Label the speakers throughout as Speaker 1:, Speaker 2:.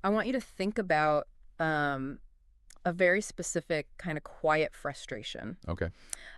Speaker 1: I want you to think about a very specific kind of quiet frustration.
Speaker 2: Okay.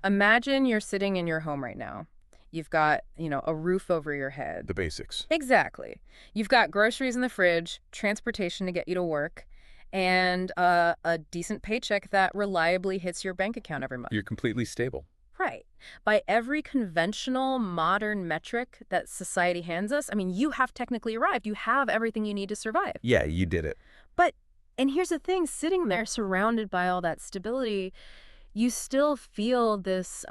Speaker 1: Imagine you're sitting in your home right now. You've got, a roof over your head.
Speaker 2: The basics.
Speaker 1: Exactly. You've got groceries in the fridge, transportation to get you to work, and a decent paycheck that reliably hits your bank account every month.
Speaker 2: You're completely stable.
Speaker 1: Right. By every conventional modern metric that society hands us, I mean, you have technically arrived. You have everything you need to survive.
Speaker 2: Yeah, you did it.
Speaker 1: But, and here's the thing, sitting there surrounded by all that stability, you still feel this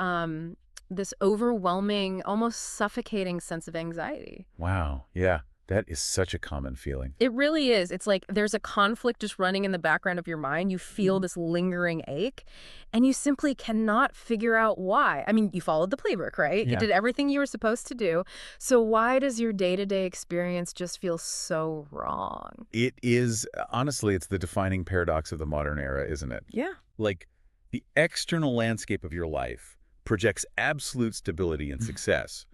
Speaker 1: overwhelming, almost suffocating sense of anxiety.
Speaker 2: Wow. Yeah. That is such a common feeling.
Speaker 1: It really is. It's like there's a conflict just running in the background of your mind. You feel this lingering ache, and you simply cannot figure out why. I mean, you followed the playbook, right?
Speaker 2: Yeah.
Speaker 1: You did everything you were supposed to do. So why does your day-to-day experience just feel so wrong?
Speaker 2: It is, honestly, it's the defining paradox of the modern era, isn't it?
Speaker 1: Yeah.
Speaker 2: Like, the external landscape of your life projects absolute stability and success,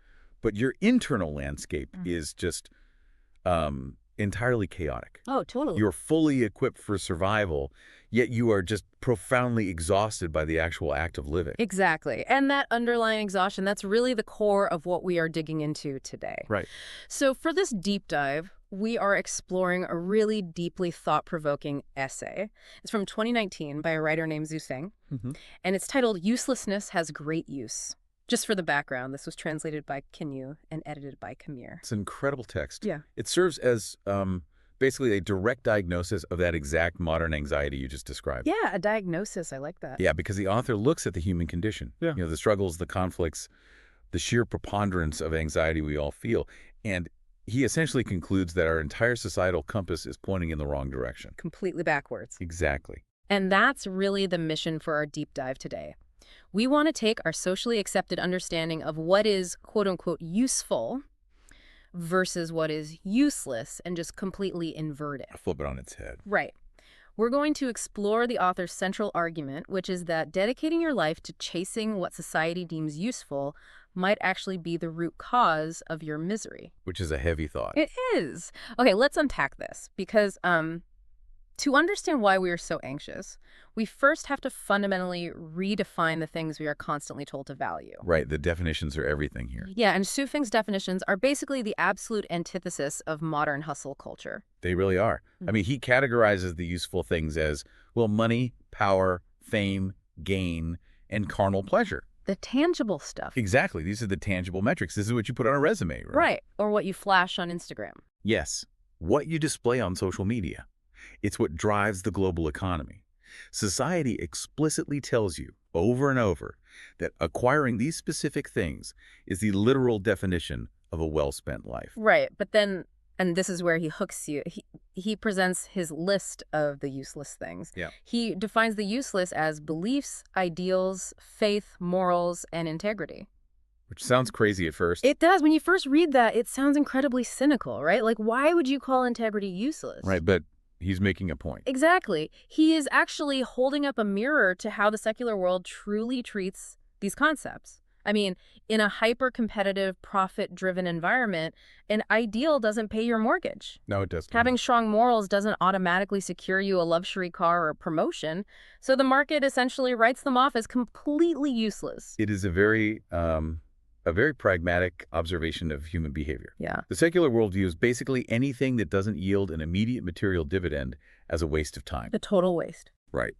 Speaker 2: but your internal landscape is just entirely chaotic.
Speaker 1: Oh, totally.
Speaker 2: You're fully equipped for survival, yet you are just profoundly exhausted by the actual act of living.
Speaker 1: Exactly. And that underlying exhaustion, that's really the core of what we are digging into today.
Speaker 2: Right.
Speaker 1: So for this deep dive, we are exploring a really deeply thought-provoking essay. It's from 2019 by a writer named Zhu Seng, and it's titled Uselessness Has Great Use. Just for the background, this was translated by Kinyu and edited by Kamir.
Speaker 2: It's an incredible text.
Speaker 1: Yeah.
Speaker 2: It serves as basically a direct diagnosis of that exact modern anxiety you just described.
Speaker 1: Yeah, a diagnosis. I like that.
Speaker 2: Yeah, because the author looks at the human condition.
Speaker 1: Yeah.
Speaker 2: The struggles, the conflicts, the sheer preponderance of anxiety we all feel. And he essentially concludes that our entire societal compass is pointing in the wrong direction.
Speaker 1: Completely backwards.
Speaker 2: Exactly.
Speaker 1: And that's really the mission for our deep dive today. We want to take our socially accepted understanding of what is quote-unquote useful versus what is useless and just completely invert it.
Speaker 2: Flip it on its head.
Speaker 1: Right. We're going to explore the author's central argument, which is that dedicating your life to chasing what society deems useful might actually be the root cause of your misery.
Speaker 2: Which is a heavy thought.
Speaker 1: It is. Okay, let's unpack this because to understand why we are so anxious, we first have to fundamentally redefine the things we are constantly told to value.
Speaker 2: Right, the definitions are everything here.
Speaker 1: Yeah, and Su Feng's definitions are basically the absolute antithesis of modern hustle culture.
Speaker 2: They really are. I mean, he categorizes the useful things as, well, money, power, fame, gain, and carnal pleasure.
Speaker 1: The tangible stuff.
Speaker 2: Exactly. These are the tangible metrics. This is what you put on a resume, right?
Speaker 1: Right, or what you flash on Instagram.
Speaker 2: Yes, what you display on social media. It's what drives the global economy. Society explicitly tells you over and over that acquiring these specific things is the literal definition of a well-spent life.
Speaker 1: Right, but then, and this is where he hooks you, he presents his list of the useless things.
Speaker 2: Yeah.
Speaker 1: He defines the useless as beliefs, ideals, faith, morals, and integrity.
Speaker 2: Which sounds crazy at first.
Speaker 1: It does. When you first read that, it sounds incredibly cynical, right? Like, why would you call integrity useless?
Speaker 2: Right, but he's making a point.
Speaker 1: Exactly. He is actually holding up a mirror to how the secular world truly treats these concepts. I mean, in a hyper-competitive, profit-driven environment, an ideal doesn't pay your mortgage.
Speaker 2: No, it doesn't.
Speaker 1: Having strong morals doesn't automatically secure you a luxury car or a promotion, so the market essentially writes them off as completely useless.
Speaker 2: It is a very pragmatic observation of human behavior.
Speaker 1: Yeah.
Speaker 2: The secular world views basically anything that doesn't yield an immediate material dividend as a waste of time.
Speaker 1: The total waste.
Speaker 2: Right.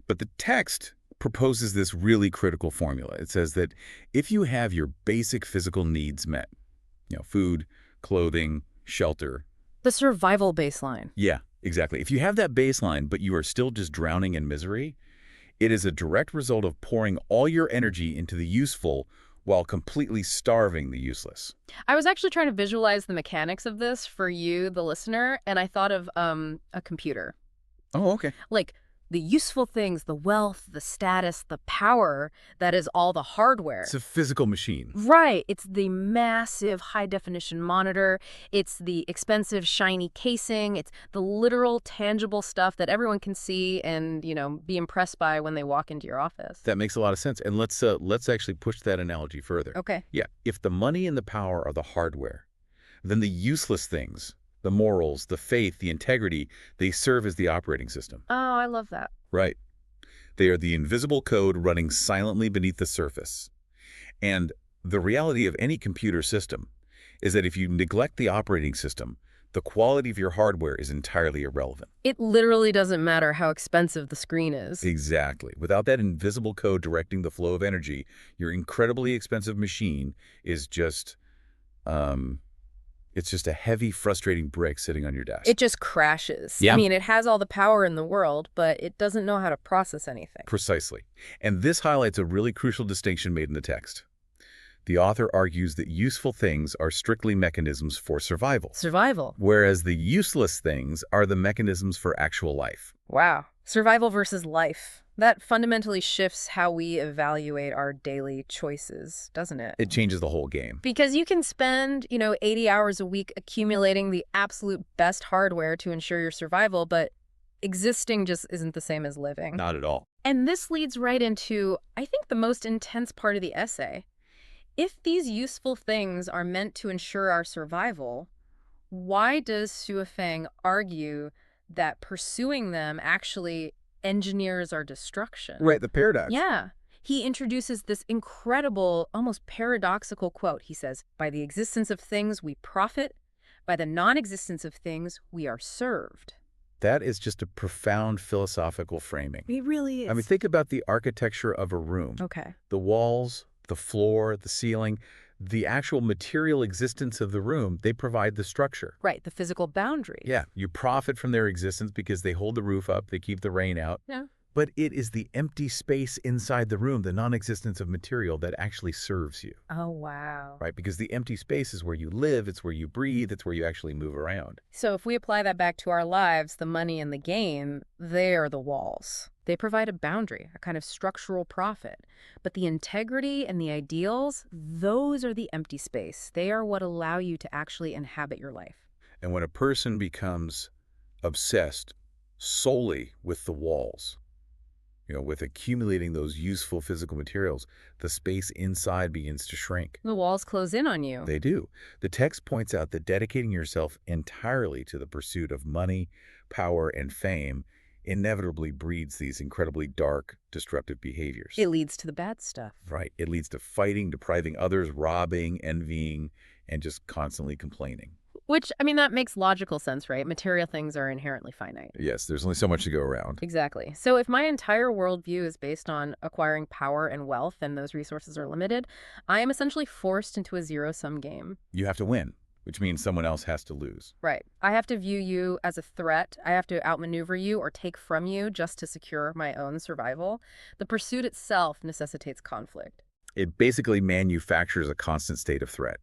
Speaker 2: But the text proposes this really critical formula. It says that if you have your basic physical needs met, food, clothing, shelter.
Speaker 1: The survival baseline.
Speaker 2: Yeah, exactly. If you have that baseline, but you are still just drowning in misery, it is a direct result of pouring all your energy into the useful while completely starving the useless.
Speaker 1: I was actually trying to visualize the mechanics of this for you, the listener, and I thought of a computer.
Speaker 2: Oh, okay.
Speaker 1: Like the useful things, the wealth, the status, the power, that is all the hardware.
Speaker 2: It's a physical machine.
Speaker 1: Right. It's the massive high-definition monitor. It's the expensive, shiny casing. It's the literal, tangible stuff that everyone can see and, be impressed by when they walk into your office.
Speaker 2: That makes a lot of sense. And let's actually push that analogy further.
Speaker 1: Okay.
Speaker 2: Yeah. If the money and the power are the hardware, then the useless things, The morals, the faith, the integrity, they serve as the operating system.
Speaker 1: Oh, I love that.
Speaker 2: Right. They are the invisible code running silently beneath the surface. And the reality of any computer system is that if you neglect the operating system, the quality of your hardware is entirely irrelevant.
Speaker 1: It literally doesn't matter how expensive the screen is.
Speaker 2: Exactly. Without that invisible code directing the flow of energy, your incredibly expensive machine is just, it's just a heavy, frustrating brick sitting on your desk.
Speaker 1: It just crashes.
Speaker 2: Yeah.
Speaker 1: I mean, it has all the power in the world, but it doesn't know how to process anything.
Speaker 2: Precisely. And this highlights a really crucial distinction made in the text. The author argues that useful things are strictly mechanisms for survival.
Speaker 1: Survival.
Speaker 2: Whereas the useless things are the mechanisms for actual life.
Speaker 1: Wow. Survival versus life. That fundamentally shifts how we evaluate our daily choices, doesn't it?
Speaker 2: It changes the whole game.
Speaker 1: Because you can spend, 80 hours a week accumulating the absolute best hardware to ensure your survival, but existing just isn't the same as living.
Speaker 2: Not at all.
Speaker 1: And this leads right into, I think, the most intense part of the essay. If these useful things are meant to ensure our survival, why does Suofeng argue that pursuing them actually engineers our destruction?
Speaker 2: Right, the paradox.
Speaker 1: Yeah. He introduces this incredible, almost paradoxical quote. He says, "By the existence of things we profit, by the non-existence of things we are served."
Speaker 2: That is just a profound philosophical framing.
Speaker 1: It really is.
Speaker 2: I mean, think about the architecture of a room.
Speaker 1: Okay.
Speaker 2: The walls, the floor, the ceiling, the actual material existence of the room, they provide the structure.
Speaker 1: Right, the physical boundaries.
Speaker 2: Yeah, you profit from their existence because they hold the roof up, they keep the rain out.
Speaker 1: Yeah.
Speaker 2: But it is the empty space inside the room, the non-existence of material, that actually serves you.
Speaker 1: Oh, wow.
Speaker 2: Right? Because the empty space is where you live, it's where you breathe, it's where you actually move around.
Speaker 1: So if we apply that back to our lives, the money and the game, they are the walls. They provide a boundary, a kind of structural profit. But the integrity and the ideals, those are the empty space. They are what allow you to actually inhabit your life.
Speaker 2: And when a person becomes obsessed solely with the walls, with accumulating those useful physical materials, the space inside begins to shrink.
Speaker 1: The walls close in on you.
Speaker 2: They do. The text points out that dedicating yourself entirely to the pursuit of money, power, and fame inevitably breeds these incredibly dark, destructive behaviors.
Speaker 1: It leads to the bad stuff.
Speaker 2: Right. It leads to fighting, depriving others, robbing, envying, and just constantly complaining.
Speaker 1: Which, I mean, that makes logical sense, right? Material things are inherently finite.
Speaker 2: Yes, there's only so much to go around.
Speaker 1: Exactly. So if my entire worldview is based on acquiring power and wealth and those resources are limited, I am essentially forced into a zero-sum game.
Speaker 2: You have to win, which means someone else has to lose.
Speaker 1: Right. I have to view you as a threat. I have to outmaneuver you or take from you just to secure my own survival. The pursuit itself necessitates conflict.
Speaker 2: It basically manufactures a constant state of threat.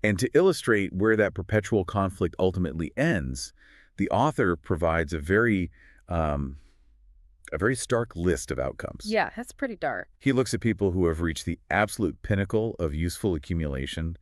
Speaker 2: And to illustrate where that perpetual conflict ultimately ends, the author provides a very stark list of outcomes.
Speaker 1: Yeah, that's pretty dark.
Speaker 2: He looks at people who have reached the absolute pinnacle of useful accumulation,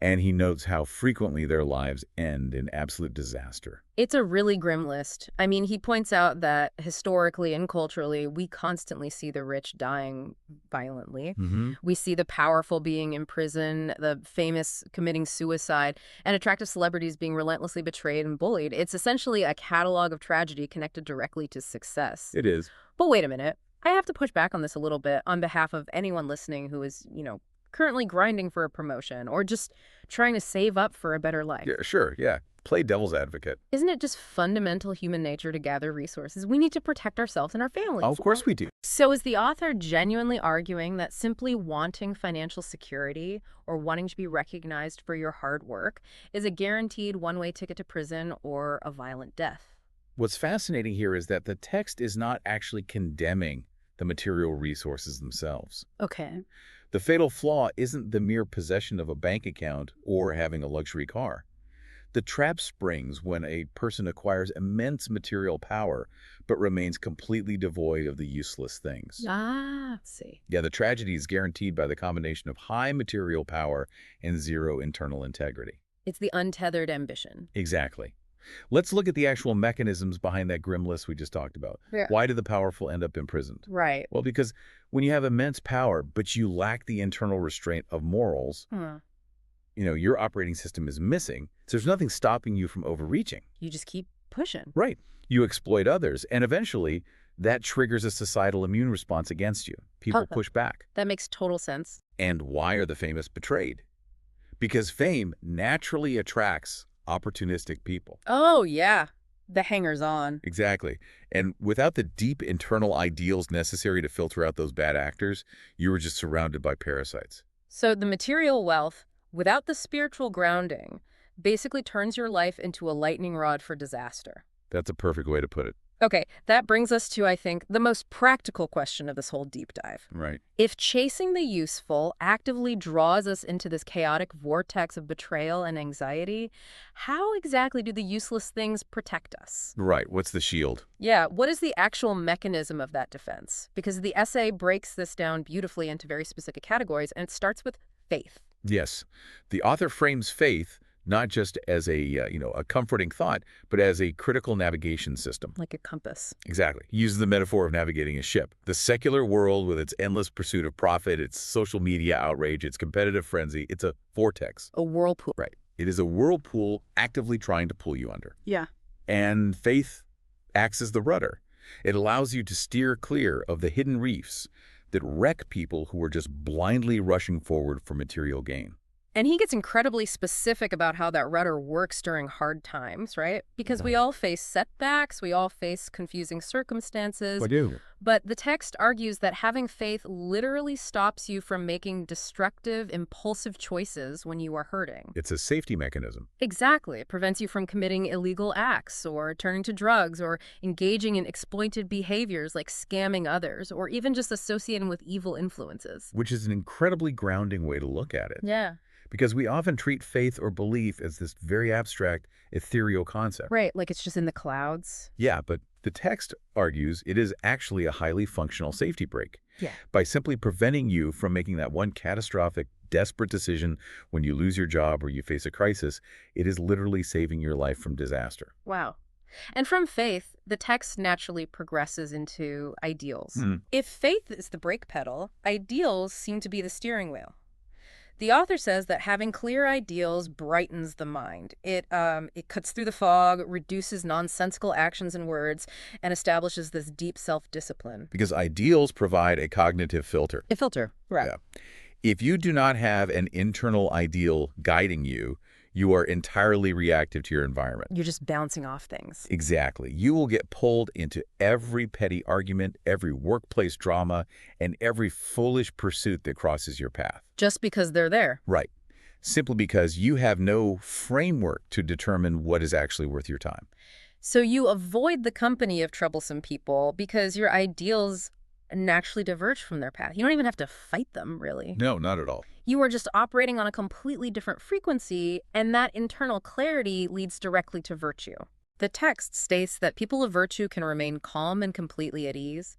Speaker 2: and he notes how frequently their lives end in absolute disaster.
Speaker 1: It's a really grim list. I mean, he points out that historically and culturally, we constantly see the rich dying violently. We see the powerful being in prison, the famous committing suicide, and attractive celebrities being relentlessly betrayed and bullied. It's essentially a catalog of tragedy connected directly to success.
Speaker 2: It is.
Speaker 1: But wait a minute. I have to push back on this a little bit on behalf of anyone listening who is, currently grinding for a promotion or just trying to save up for a better life.
Speaker 2: Yeah, sure, yeah. Play devil's advocate.
Speaker 1: Isn't it just fundamental human nature to gather resources? We need to protect ourselves and our families.
Speaker 2: Oh, of course we do.
Speaker 1: So is the author genuinely arguing that simply wanting financial security or wanting to be recognized for your hard work is a guaranteed one-way ticket to prison or a violent death?
Speaker 2: What's fascinating here is that the text is not actually condemning the material resources themselves.
Speaker 1: Okay.
Speaker 2: The fatal flaw isn't the mere possession of a bank account or having a luxury car. The trap springs when a person acquires immense material power but remains completely devoid of the useless things.
Speaker 1: Ah, let's see.
Speaker 2: Yeah, the tragedy is guaranteed by the combination of high material power and zero internal integrity.
Speaker 1: It's the untethered ambition.
Speaker 2: Exactly. Let's look at the actual mechanisms behind that grim list we just talked about.
Speaker 1: Yeah.
Speaker 2: Why do the powerful end up imprisoned?
Speaker 1: Right.
Speaker 2: Well, because when you have immense power, but you lack the internal restraint of morals, your operating system is missing, so there's nothing stopping you from overreaching.
Speaker 1: You just keep pushing.
Speaker 2: Right. You exploit others, and eventually that triggers a societal immune response against you. People push back.
Speaker 1: That makes total sense.
Speaker 2: And why are the famous betrayed? Because fame naturally attracts opportunistic people.
Speaker 1: Oh, yeah. The hangers-on.
Speaker 2: Exactly. And without the deep internal ideals necessary to filter out those bad actors, you were just surrounded by parasites.
Speaker 1: So the material wealth, without the spiritual grounding, basically turns your life into a lightning rod for disaster.
Speaker 2: That's a perfect way to put it.
Speaker 1: Okay, that brings us to, I think, the most practical question of this whole deep dive.
Speaker 2: Right.
Speaker 1: If chasing the useful actively draws us into this chaotic vortex of betrayal and anxiety, how exactly do the useless things protect us?
Speaker 2: Right. What's the shield?
Speaker 1: Yeah, what is the actual mechanism of that defense? Because the essay breaks this down beautifully into very specific categories, and it starts with faith.
Speaker 2: Yes. The author frames faith not just as a comforting thought, but as a critical navigation system.
Speaker 1: Like a compass.
Speaker 2: Exactly. He uses the metaphor of navigating a ship. The secular world with its endless pursuit of profit, its social media outrage, its competitive frenzy, it's a vortex.
Speaker 1: A whirlpool.
Speaker 2: Right. It is a whirlpool actively trying to pull you under.
Speaker 1: Yeah.
Speaker 2: And faith acts as the rudder. It allows you to steer clear of the hidden reefs that wreck people who are just blindly rushing forward for material gain.
Speaker 1: And he gets incredibly specific about how that rudder works during hard times, right? Because we all face setbacks, we all face confusing circumstances.
Speaker 2: We do.
Speaker 1: But the text argues that having faith literally stops you from making destructive, impulsive choices when you are hurting.
Speaker 2: It's a safety mechanism.
Speaker 1: Exactly. It prevents you from committing illegal acts or turning to drugs or engaging in exploited behaviors like scamming others or even just associating with evil influences.
Speaker 2: Which is an incredibly grounding way to look at it.
Speaker 1: Yeah.
Speaker 2: Because we often treat faith or belief as this very abstract, ethereal concept.
Speaker 1: Right, like it's just in the clouds.
Speaker 2: Yeah, but the text argues it is actually a highly functional safety brake.
Speaker 1: Yeah.
Speaker 2: By simply preventing you from making that one catastrophic, desperate decision when you lose your job or you face a crisis, it is literally saving your life from disaster.
Speaker 1: Wow. And from faith, the text naturally progresses into ideals. If faith is the brake pedal, ideals seem to be the steering wheel. The author says that having clear ideals brightens the mind. It cuts through the fog, reduces nonsensical actions and words, and establishes this deep self-discipline.
Speaker 2: Because ideals provide a cognitive filter.
Speaker 1: A filter, right.
Speaker 2: Yeah. If you do not have an internal ideal guiding you, you are entirely reactive to your environment.
Speaker 1: You're just bouncing off things.
Speaker 2: Exactly. You will get pulled into every petty argument, every workplace drama, and every foolish pursuit that crosses your path.
Speaker 1: Just because they're there.
Speaker 2: Right. Simply because you have no framework to determine what is actually worth your time.
Speaker 1: So you avoid the company of troublesome people because your ideals naturally diverge from their path. You don't even have to fight them, really.
Speaker 2: No, not at all.
Speaker 1: You are just operating on a completely different frequency, and that internal clarity leads directly to virtue. The text states that people of virtue can remain calm and completely at ease.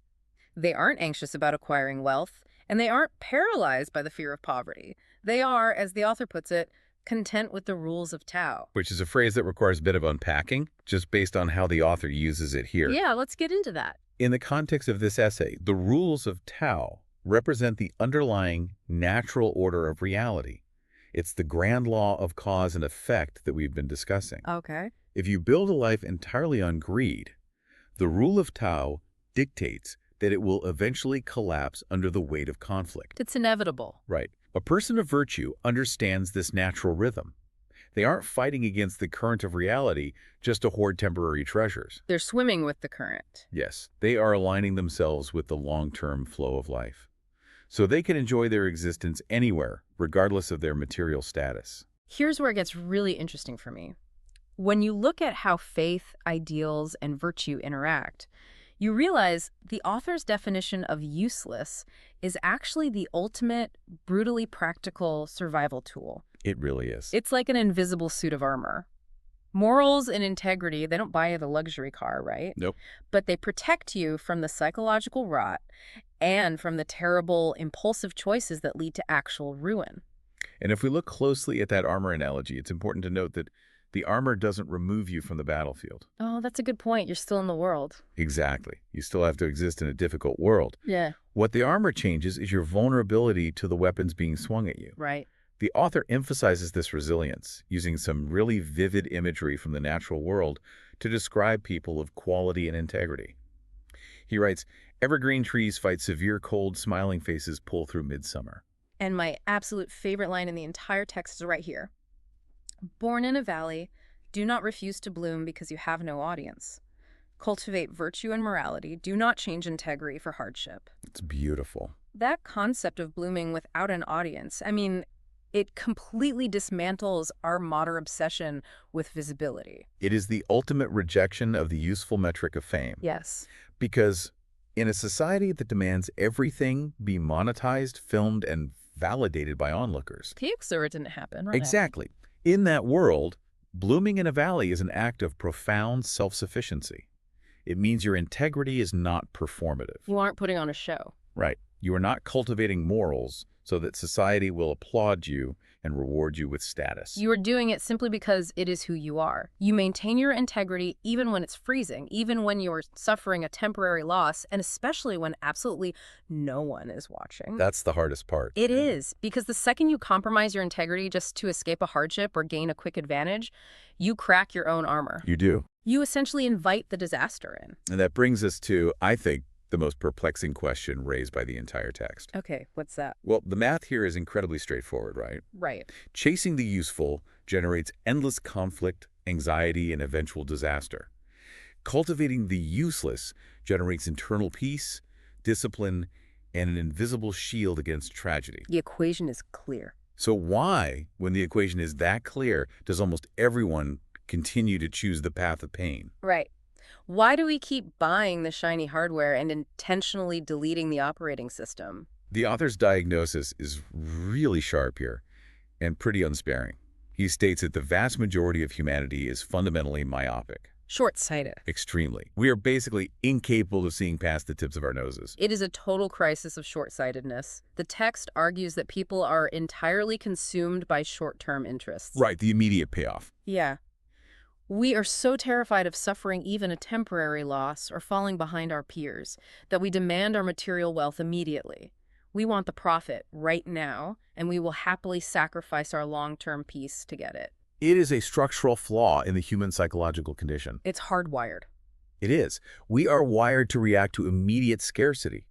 Speaker 1: They aren't anxious about acquiring wealth, and they aren't paralyzed by the fear of poverty. They are, as the author puts it, content with the rules of Tao.
Speaker 2: Which is a phrase that requires a bit of unpacking, just based on how the author uses it here.
Speaker 1: Yeah, let's get into that.
Speaker 2: In the context of this essay, the rules of Tao represent the underlying natural order of reality. It's the grand law of cause and effect that we've been discussing.
Speaker 1: Okay.
Speaker 2: If you build a life entirely on greed, the rule of Tao dictates that it will eventually collapse under the weight of conflict.
Speaker 1: It's inevitable.
Speaker 2: Right. A person of virtue understands this natural rhythm. They aren't fighting against the current of reality just to hoard temporary treasures.
Speaker 1: They're swimming with the current.
Speaker 2: Yes, they are aligning themselves with the long-term flow of life. So they can enjoy their existence anywhere, regardless of their material status.
Speaker 1: Here's where it gets really interesting for me. When you look at how faith, ideals, and virtue interact, you realize the author's definition of useless is actually the ultimate, brutally practical survival tool.
Speaker 2: It really is.
Speaker 1: It's like an invisible suit of armor. Morals and integrity, they don't buy you the luxury car, right?
Speaker 2: Nope.
Speaker 1: But they protect you from the psychological rot and from the terrible, impulsive choices that lead to actual ruin.
Speaker 2: And if we look closely at that armor analogy, it's important to note that the armor doesn't remove you from the battlefield.
Speaker 1: Oh, that's a good point. You're still in the world.
Speaker 2: Exactly. You still have to exist in a difficult world.
Speaker 1: Yeah.
Speaker 2: What the armor changes is your vulnerability to the weapons being swung at you.
Speaker 1: Right.
Speaker 2: The author emphasizes this resilience, using some really vivid imagery from the natural world to describe people of quality and integrity. He writes, "Evergreen trees fight severe cold, smiling faces pull through midsummer."
Speaker 1: And my absolute favorite line in the entire text is right here. Born in a valley, do not refuse to bloom because you have no audience. Cultivate virtue and morality. Do not change integrity for hardship.
Speaker 2: It's beautiful.
Speaker 1: That concept of blooming without an audience, I mean, it completely dismantles our modern obsession with visibility.
Speaker 2: It is the ultimate rejection of the useful metric of fame.
Speaker 1: Yes.
Speaker 2: Because in a society that demands everything be monetized, filmed, and validated by onlookers.
Speaker 1: Pixar, it didn't happen, right?
Speaker 2: Exactly. In that world, blooming in a valley is an act of profound self-sufficiency. It means your integrity is not performative.
Speaker 1: You aren't putting on a show.
Speaker 2: Right. You are not cultivating morals so that society will applaud you and reward you with status.
Speaker 1: You are doing it simply because it is who you are. You maintain your integrity even when it's freezing, even when you're suffering a temporary loss, and especially when absolutely no one is watching.
Speaker 2: That's the hardest part.
Speaker 1: It is, because the second you compromise your integrity just to escape a hardship or gain a quick advantage, you crack your own armor.
Speaker 2: You do.
Speaker 1: You essentially invite the disaster in.
Speaker 2: And that brings us to, I think, the most perplexing question raised by the entire text.
Speaker 1: Okay, what's that?
Speaker 2: Well, the math here is incredibly straightforward, right?
Speaker 1: Right.
Speaker 2: Chasing the useful generates endless conflict, anxiety, and eventual disaster. Cultivating the useless generates internal peace, discipline, and an invisible shield against tragedy.
Speaker 1: The equation is clear.
Speaker 2: So why, when the equation is that clear, does almost everyone continue to choose the path of pain?
Speaker 1: Right. Why do we keep buying the shiny hardware and intentionally deleting the operating system?
Speaker 2: The author's diagnosis is really sharp here and pretty unsparing. He states that the vast majority of humanity is fundamentally myopic.
Speaker 1: Short-sighted.
Speaker 2: Extremely. We are basically incapable of seeing past the tips of our noses.
Speaker 1: It is a total crisis of short-sightedness. The text argues that people are entirely consumed by short-term interests.
Speaker 2: Right, the immediate payoff.
Speaker 1: Yeah. We are so terrified of suffering even a temporary loss or falling behind our peers that we demand our material wealth immediately. We want the profit right now, and we will happily sacrifice our long-term peace to get it.
Speaker 2: It is a structural flaw in the human psychological condition.
Speaker 1: It's hardwired.
Speaker 2: It is. We are wired to react to immediate scarcity.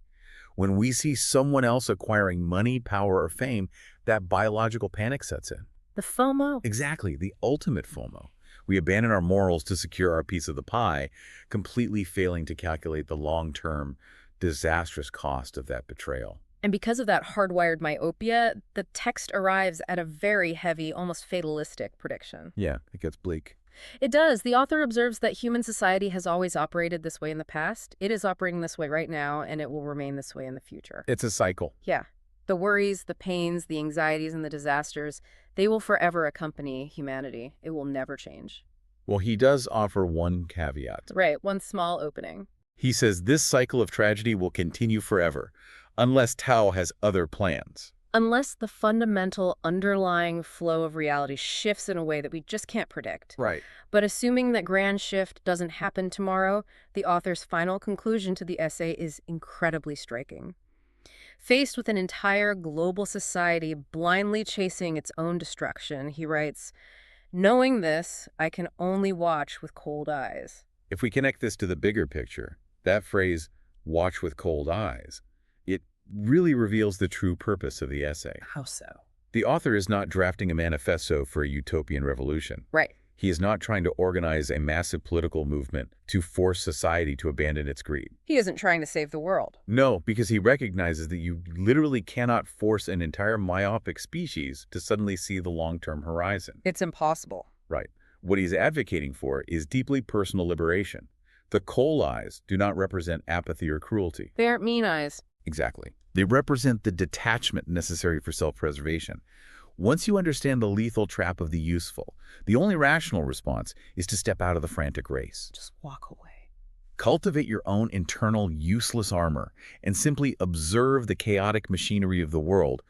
Speaker 2: When we see someone else acquiring money, power, or fame, that biological panic sets in.
Speaker 1: The FOMO?
Speaker 2: Exactly, the ultimate FOMO. We abandon our morals to secure our piece of the pie, completely failing to calculate the long-term, disastrous cost of that betrayal.
Speaker 1: And because of that hardwired myopia, the text arrives at a very heavy, almost fatalistic prediction.
Speaker 2: Yeah, it gets bleak.
Speaker 1: It does. The author observes that human society has always operated this way in the past. It is operating this way right now, and it will remain this way in the future.
Speaker 2: It's a cycle.
Speaker 1: Yeah. The worries, the pains, the anxieties, and the disasters, they will forever accompany humanity. It will never change.
Speaker 2: Well, he does offer one caveat.
Speaker 1: Right, one small opening.
Speaker 2: He says this cycle of tragedy will continue forever, unless Tao has other plans.
Speaker 1: Unless the fundamental underlying flow of reality shifts in a way that we just can't predict.
Speaker 2: Right.
Speaker 1: But assuming that grand shift doesn't happen tomorrow, the author's final conclusion to the essay is incredibly striking. Faced with an entire global society blindly chasing its own destruction, he writes, "Knowing this, I can only watch with cold eyes."
Speaker 2: If we connect this to the bigger picture, that phrase, watch with cold eyes, it really reveals the true purpose of the essay.
Speaker 1: How so?
Speaker 2: The author is not drafting a manifesto for a utopian revolution.
Speaker 1: Right.
Speaker 2: He is not trying to organize a massive political movement to force society to abandon its greed.
Speaker 1: He isn't trying to save the world.
Speaker 2: No, because he recognizes that you literally cannot force an entire myopic species to suddenly see the long-term horizon.
Speaker 1: It's impossible.
Speaker 2: Right. What he's advocating for is deeply personal liberation. The coal eyes do not represent apathy or cruelty.
Speaker 1: They aren't mean eyes.
Speaker 2: Exactly. They represent the detachment necessary for self-preservation. Once you understand the lethal trap of the useful, the only rational response is to step out of the frantic race.
Speaker 1: Just walk away.
Speaker 2: Cultivate your own internal useless armor and simply observe the chaotic machinery of the world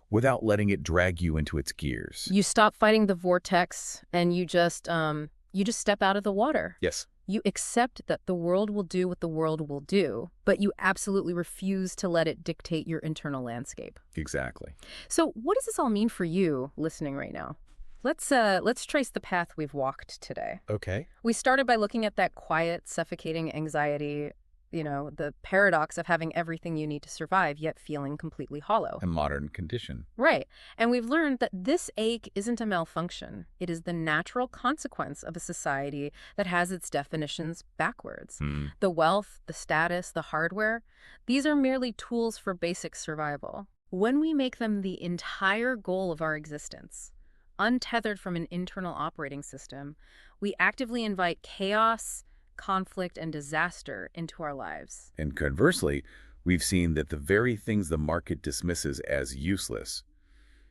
Speaker 2: without letting it drag you into its gears.
Speaker 1: You stop fighting the vortex and you just step out of the water.
Speaker 2: Yes.
Speaker 1: You accept that the world will do what the world will do, but you absolutely refuse to let it dictate your internal landscape.
Speaker 2: Exactly.
Speaker 1: So what does this all mean for you listening right now? Let's trace the path we've walked today.
Speaker 2: Okay.
Speaker 1: We started by looking at that quiet, suffocating anxiety, the paradox of having everything you need to survive, yet feeling completely hollow.
Speaker 2: A modern condition.
Speaker 1: Right. And we've learned that this ache isn't a malfunction. It is the natural consequence of a society that has its definitions backwards. The wealth, the status, the hardware, these are merely tools for basic survival. When we make them the entire goal of our existence, untethered from an internal operating system, we actively invite chaos, conflict, and disaster into our lives.
Speaker 2: And conversely, we've seen that the very things the market dismisses as useless,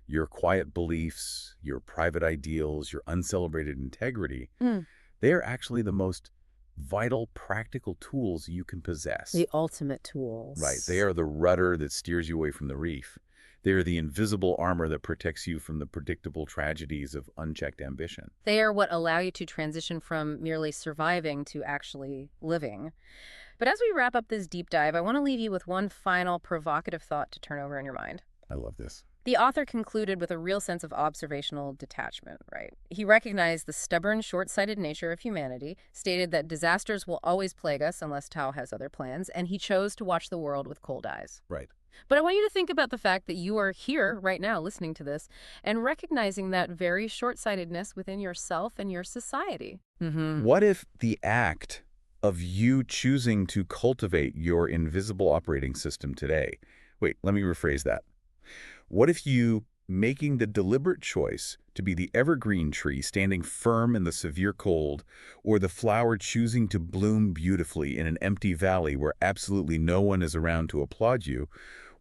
Speaker 2: your quiet beliefs, your private ideals, your uncelebrated integrity, they are actually the most vital, practical tools you can possess.
Speaker 1: The ultimate tools.
Speaker 2: Right. They are the rudder that steers you away from the reef. They are the invisible armor that protects you from the predictable tragedies of unchecked ambition.
Speaker 1: They are what allow you to transition from merely surviving to actually living. But as we wrap up this deep dive, I want to leave you with one final provocative thought to turn over in your mind.
Speaker 2: I love this.
Speaker 1: The author concluded with a real sense of observational detachment, right? He recognized the stubborn, short-sighted nature of humanity, stated that disasters will always plague us unless Tao has other plans, and he chose to watch the world with cold eyes.
Speaker 2: Right.
Speaker 1: But I want you to think about the fact that you are here right now listening to this and recognizing that very short-sightedness within yourself and your society.
Speaker 2: What if the act of you choosing to cultivate your invisible operating system today? Wait, let me rephrase that. What if you making the deliberate choice to be the evergreen tree standing firm in the severe cold, or the flower choosing to bloom beautifully in an empty valley where absolutely no one is around to applaud you?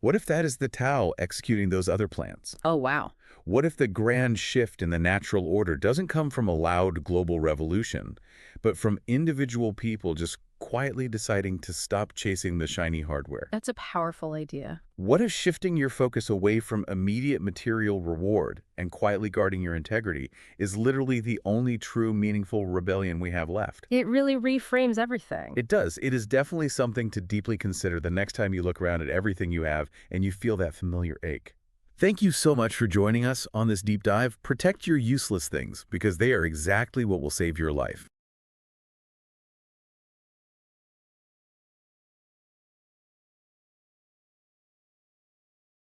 Speaker 2: What if that is the Tao executing those other plans?
Speaker 1: Oh, wow.
Speaker 2: What if the grand shift in the natural order doesn't come from a loud global revolution, but from individual people just quietly deciding to stop chasing the shiny hardware?
Speaker 1: That's a powerful idea.
Speaker 2: What if shifting your focus away from immediate material reward and quietly guarding your integrity is literally the only true meaningful rebellion we have left?
Speaker 1: It really reframes everything.
Speaker 2: It does. It is definitely something to deeply consider the next time you look around at everything you have and you feel that familiar ache. Thank you so much for joining us on this deep dive. Protect your useless things because they are exactly what will save your life.